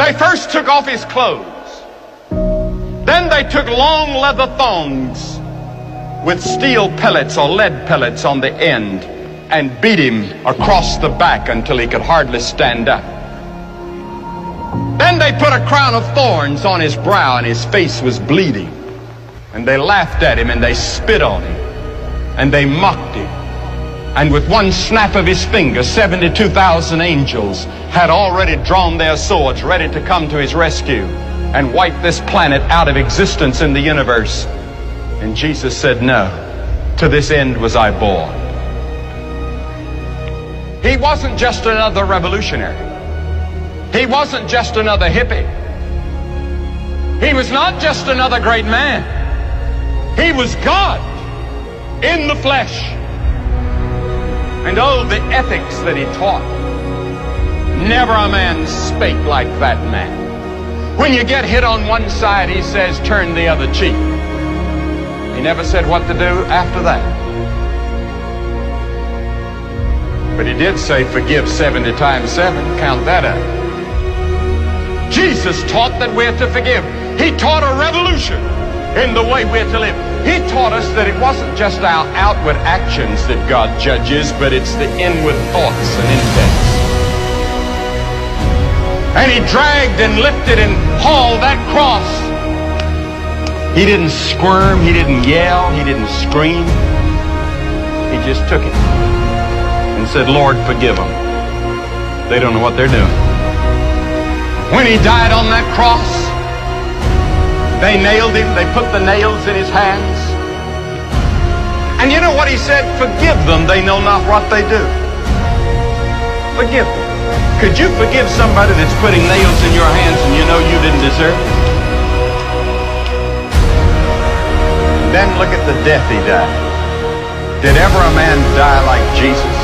They first took off his clothes. Then they took long leather thongs with steel pellets or lead pellets on the end and beat him across the back until he could hardly stand up. Then they put a crown of thorns on his brow and his face was bleeding. And they laughed at him and they spit on him and they mocked him. And with one snap of his finger, 72,000 angels had already drawn their swords ready to come to his rescue and wipe this planet out of existence in the universe. And Jesus said, no, to this end was I born. He wasn't just another revolutionary. He wasn't just another hippie. He was not just another great man. He was God in the flesh. And oh, the ethics that he taught. Never a man spake like that man. When you get hit on one side, he says, turn the other cheek. He never said what to do after that. But he did say, forgive 70 times 7. Count that up. Jesus taught that we're to forgive. He taught a revolution in the way we're to live. He taught us that it wasn't just our outward actions that God judges, but it's the inward thoughts and intents. And he dragged and lifted and hauled that cross. He didn't squirm, he didn't yell, he didn't scream. He just took it and said, Lord, forgive them. They don't know what they're doing. When he died on that cross, they nailed him. They put the nails in his hands. And you know what he said? Forgive them. They know not what they do. Forgive them. Could you forgive somebody that's putting nails in your hands and you know you didn't deserve it? Then look at the death he died. Did ever a man die like Jesus?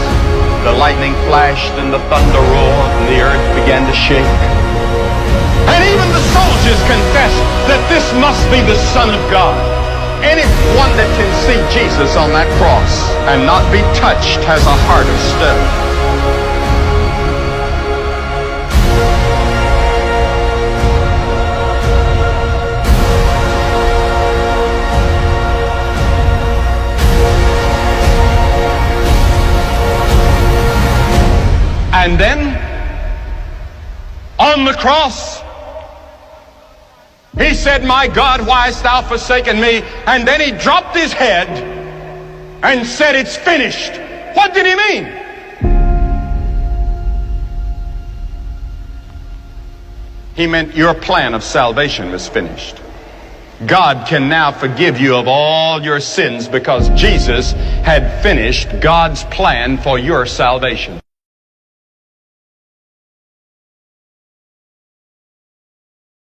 The lightning flashed and the thunder roared and the earth began to shake. And even the soldiers confessed that this must be the Son of God. Anyone that can see Jesus on that cross and not be touched has a heart of stone. And then, on the cross, he said, my God, why hast thou forsaken me? And then he dropped his head and said, it's finished. What did he mean? He meant your plan of salvation was finished. God can now forgive you of all your sins because Jesus had finished God's plan for your salvation.